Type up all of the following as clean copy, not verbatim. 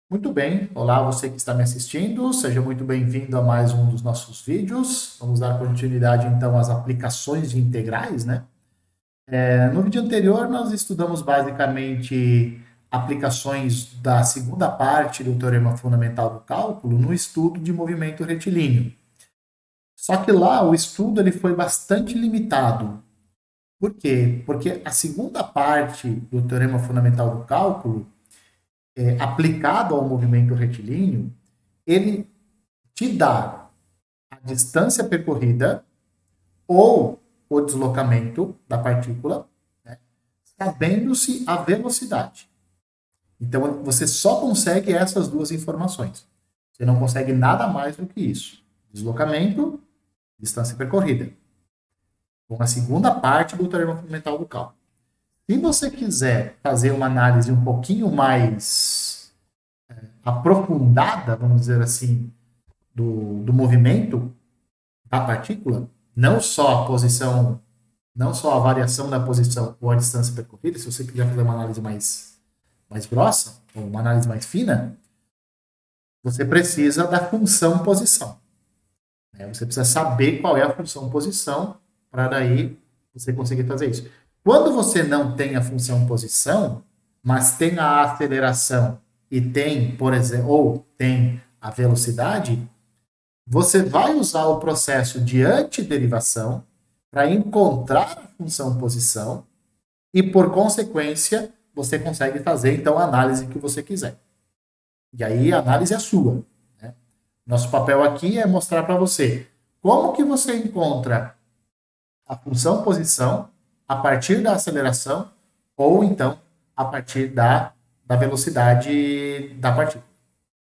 Muito bem, olá você que está me assistindo, seja muito bem-vindo a mais um dos nossos vídeos. Vamos dar continuidade então às aplicações de integrais, né? No vídeo anterior nós estudamos basicamente aplicações da segunda parte do Teorema Fundamental do Cálculo no estudo de movimento retilíneo. Só que lá o estudo ele foi bastante limitado. Por quê? Porque a segunda parte do Teorema Fundamental do Cálculo, aplicado ao movimento retilíneo, ele te dá a distância percorrida ou o deslocamento da partícula, né, sabendo-se a velocidade. Então, você só consegue essas duas informações. Você não consegue nada mais do que isso. Deslocamento, distância percorrida. Com a segunda parte do teorema fundamental do cálculo. Se você quiser fazer uma análise um pouquinho mais aprofundada, vamos dizer assim, do movimento da partícula, não só a posição, não só a variação da posição ou a distância percorrida, se você quiser fazer uma análise mais grossa, ou uma análise mais fina, você precisa da função posição. Você precisa saber qual é a função posição para daí você conseguir fazer isso. Quando você não tem a função posição, mas tem a aceleração e tem, por exemplo, ou tem a velocidade, você vai usar o processo de antiderivação para encontrar a função posição e, por consequência, você consegue fazer, então, a análise que você quiser. E aí, a análise é sua. Né? Nosso papel aqui é mostrar para você como que você encontra a função posição a partir da aceleração ou, então, a partir da velocidade da partícula.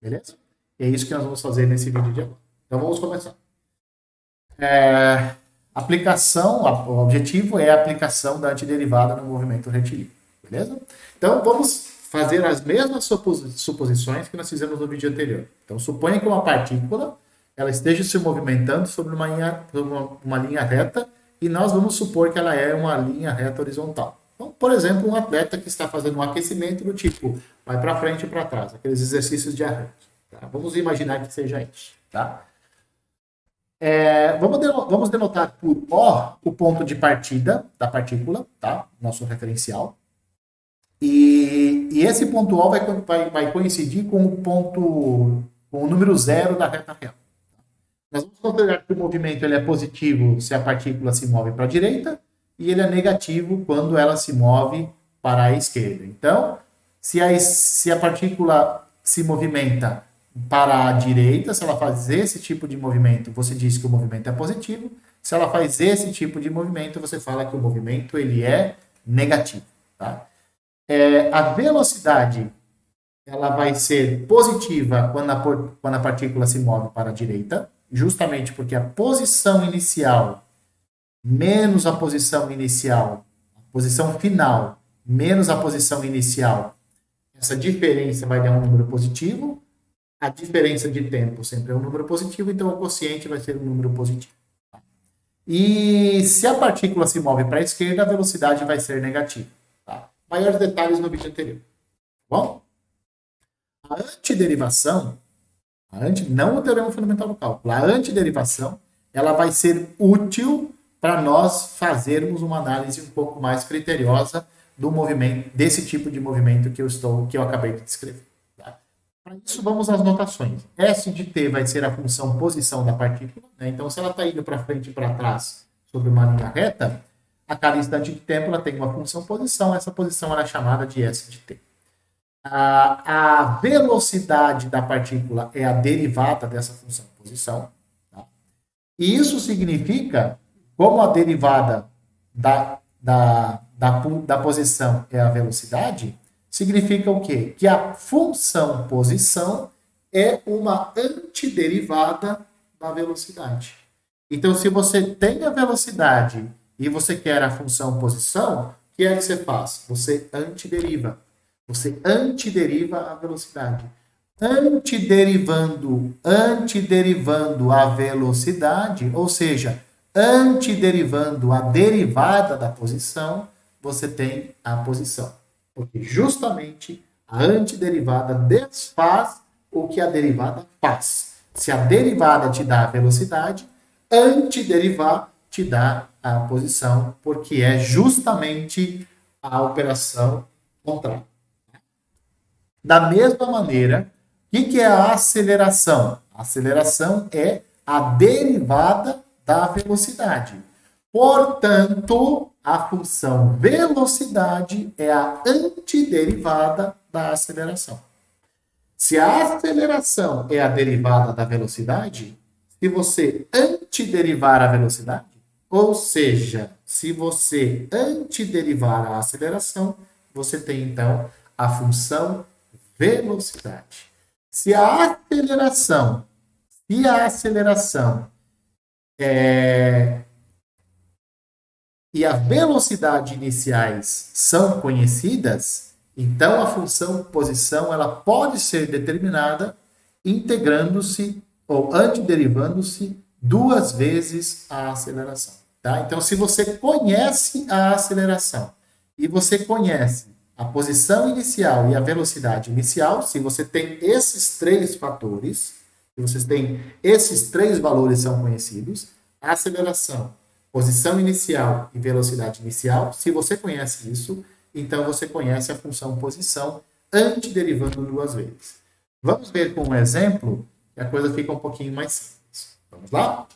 Beleza? E é isso que nós vamos fazer nesse vídeo de agora. Então, vamos começar. Aplicação, o objetivo é a aplicação da antiderivada no movimento retilíneo, beleza? Então, vamos fazer as mesmas suposições que nós fizemos no vídeo anterior. Então, suponha que uma partícula ela esteja se movimentando sobre uma linha reta e nós vamos supor que ela é uma linha reta horizontal. Então, por exemplo, um atleta que está fazendo um aquecimento do tipo vai para frente e para trás, aqueles exercícios de arranque. Tá? Vamos imaginar que seja isso, tá? Vamos denotar por O o ponto de partida da partícula, tá? Nosso referencial. E esse ponto O vai coincidir com o ponto, com o número zero da reta real. Nós vamos considerar que o movimento ele é positivo se a partícula se move para a direita e ele é negativo quando ela se move para a esquerda. Então, se a partícula se movimenta para a direita, se ela faz esse tipo de movimento, você diz que o movimento é positivo. Se ela faz esse tipo de movimento, você fala que o movimento ele é negativo. Tá? A velocidade ela vai ser positiva quando a partícula se move para a direita, justamente porque a posição inicial menos a posição inicial, a posição final menos a posição inicial, essa diferença vai dar um número positivo. A diferença de tempo sempre é um número positivo, então o quociente vai ser um número positivo. E se a partícula se move para a esquerda, a velocidade vai ser negativa. Tá? Maiores detalhes no vídeo anterior. Bom, a antiderivação, não o teorema fundamental do cálculo, a antiderivação, ela vai ser útil para nós fazermos uma análise um pouco mais criteriosa do movimento, desse tipo de movimento que eu acabei de descrever. Tá? Para isso, vamos às notações. S de t vai ser a função posição da partícula, né? Então, se ela está indo para frente e para trás sobre uma linha reta, a cada instante de tempo ela tem uma função posição, essa posição é chamada de S de t. A velocidade da partícula é a derivada dessa função posição. Tá? E isso significa, como a derivada da posição é a velocidade, significa o quê? Que a função posição é uma antiderivada da velocidade. Então, se você tem a velocidade e você quer a função posição, o que é que você faz? Você antideriva. Você antideriva a velocidade. Antiderivando a velocidade, ou seja, antiderivando a derivada da posição, você tem a posição. Porque justamente A antiderivada desfaz o que a derivada faz. Se a derivada te dá a velocidade, antiderivar te dá a posição, porque é justamente a operação contrária. Da mesma maneira, o que é a aceleração? A aceleração é a derivada da velocidade. Portanto, a função velocidade é a antiderivada da aceleração. Se a aceleração é a derivada da velocidade, se você antiderivar a velocidade, ou seja, se você antiderivar a aceleração, você tem então a função velocidade. Se a aceleração e a velocidade iniciais são conhecidas, então a função posição ela pode ser determinada integrando-se ou antiderivando-se duas vezes a aceleração. Tá? Então, se você conhece a aceleração e você conhece a posição inicial e a velocidade inicial, se você tem esses três fatores, se vocês têm esses três valores são conhecidos, a aceleração, posição inicial e velocidade inicial, se você conhece isso, então você conhece a função posição antiderivando duas vezes. Vamos ver com um exemplo que a coisa fica um pouquinho mais simples. Vamos lá?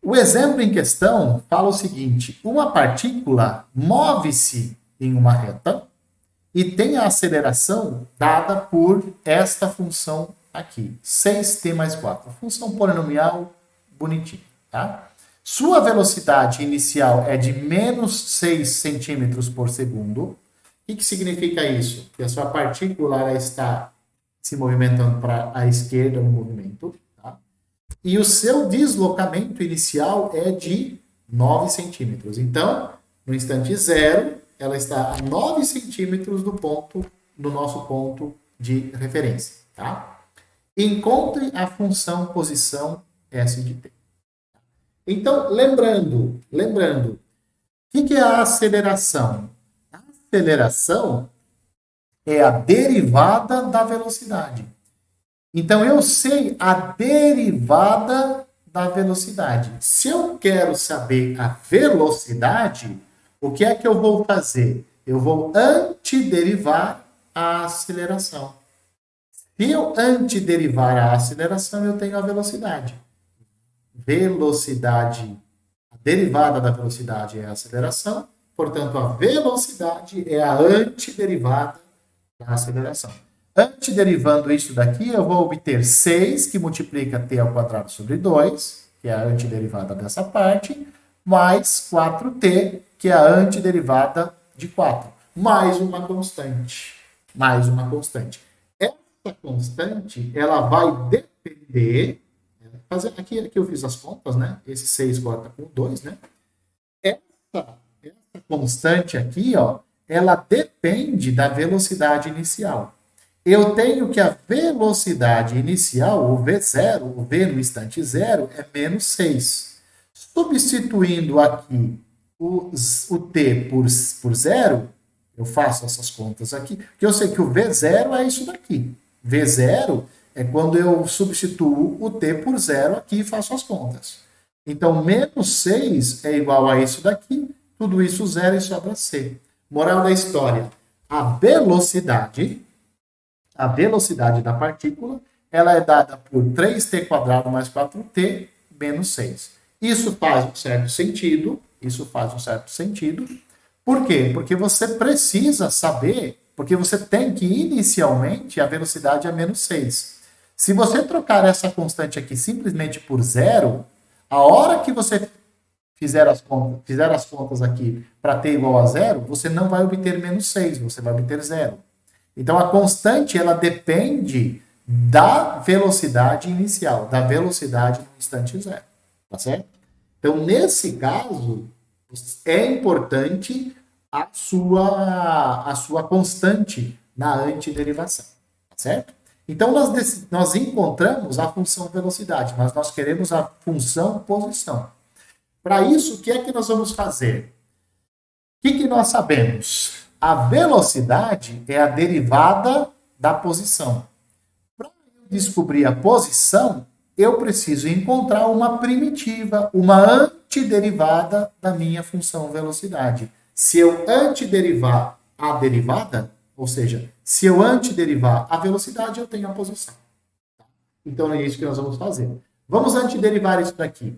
O exemplo em questão fala o seguinte: uma partícula move-se em uma reta e tem a aceleração dada por esta função aqui, 6t mais 4. Função polinomial bonitinha, tá? Sua velocidade inicial é de menos 6 centímetros por segundo. O que significa isso? Que a sua partícula ela está se movimentando para a esquerda no movimento, tá? E o seu deslocamento inicial é de 9 centímetros. Então, no instante zero, ela está a 9 centímetros do nosso ponto de referência. Tá? Encontre a função posição S de t. Então, lembrando, o que é a aceleração? A aceleração é a derivada da velocidade. Então, eu sei a derivada da velocidade. Se eu quero saber a velocidade, o que é que eu vou fazer? Eu vou antiderivar a aceleração. Se eu antiderivar a aceleração, eu tenho a velocidade. Velocidade, a derivada da velocidade é a aceleração, portanto, a velocidade é a antiderivada da aceleração. Antiderivando isso daqui, eu vou obter 6, que multiplica t ao quadrado sobre 2, que é a antiderivada dessa parte, mais 4t, que é a antiderivada de 4, mais uma constante. Essa constante, ela vai depender... Aqui eu fiz as contas, né? Esse 6 corta com 2, né? Essa constante aqui, ó, ela depende da velocidade inicial. Eu tenho que a velocidade inicial, o V0, o V no instante zero, é menos 6. Substituindo aqui o t por zero, eu faço essas contas aqui, porque eu sei que o V0 é isso daqui. V0 é quando eu substituo o t por zero aqui e faço as contas. Então, menos 6 é igual a isso daqui, tudo isso zero e sobra c. Moral da história, a velocidade da partícula, ela é dada por 3t² mais 4t menos 6. Isso faz um certo sentido. Por quê? Porque você precisa saber, porque você tem que, inicialmente, a velocidade é menos 6. Se você trocar essa constante aqui simplesmente por zero, a hora que você fizer as contas aqui para t igual a zero, você não vai obter menos 6, você vai obter zero. Então, a constante, ela depende da velocidade inicial, da velocidade no instante zero. Tá certo? Então, nesse caso, é importante a sua constante na antiderivação. Tá certo? Então, nós encontramos a função velocidade, mas nós queremos a função posição. Para isso, o que é que nós vamos fazer? O que nós sabemos? A velocidade é a derivada da posição. Para descobrir a posição, eu preciso encontrar uma primitiva, uma antiderivada da minha função velocidade. Se eu antiderivar a derivada, ou seja, se eu antiderivar a velocidade, eu tenho a posição. Então é isso que nós vamos fazer. Vamos antiderivar isso daqui.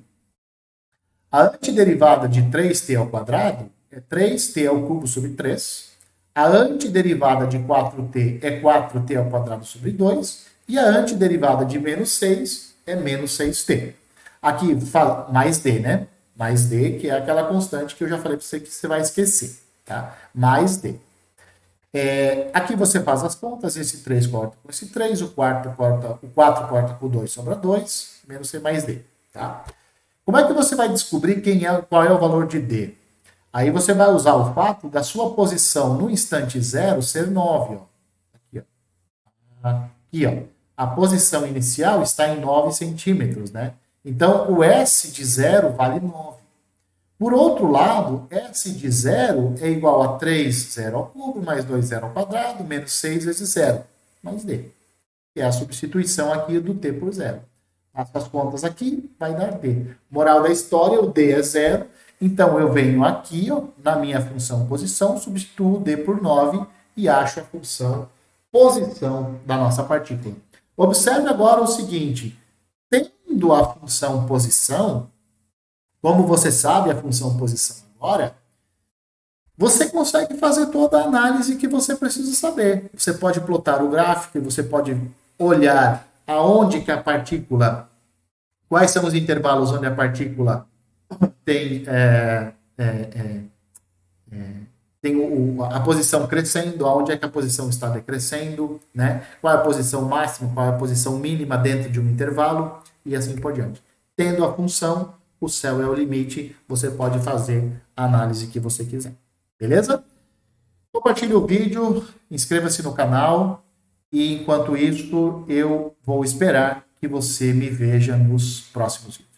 A antiderivada de 3t ao quadrado é 3t ao cubo sobre 3. A antiderivada de 4t é 4t ao quadrado sobre 2. E a antiderivada de menos 6 é menos 6t. Aqui fala mais d, né? Mais d, que é aquela constante que eu já falei para você que você vai esquecer. Tá? Mais d. Aqui você faz as contas, esse 3 corta com esse 3, o 4 corta com o 2, sobra 2, menos c mais d. Tá? Como é que você vai descobrir qual é o valor de d? Aí você vai usar o fato da sua posição no instante zero ser 9. Ó. Aqui, ó. A posição inicial está em 9 centímetros, né? Então, o S de 0 vale 9. Por outro lado, S de 0 é igual a 3 zero ao cubo, mais 2 zero ao quadrado, menos 6 vezes 0, mais D. Que é a substituição aqui do T por 0. Faço as contas aqui, vai dar D. Moral da história, o D é 0. Então, eu venho aqui, ó, na minha função posição, substituo D por 9 e acho a função posição da nossa partícula. Observe agora o seguinte, tendo a função posição, como você sabe a função posição agora, você consegue fazer toda a análise que você precisa saber. Você pode plotar o gráfico, você pode olhar aonde que a partícula, quais são os intervalos onde a partícula tem a posição crescendo, aonde é que a posição está decrescendo, né? Qual é a posição máxima, qual é a posição mínima dentro de um intervalo e assim por diante. Tendo a função, o céu é o limite, você pode fazer a análise que você quiser. Beleza? Compartilhe o vídeo, inscreva-se no canal e enquanto isso eu vou esperar que você me veja nos próximos vídeos.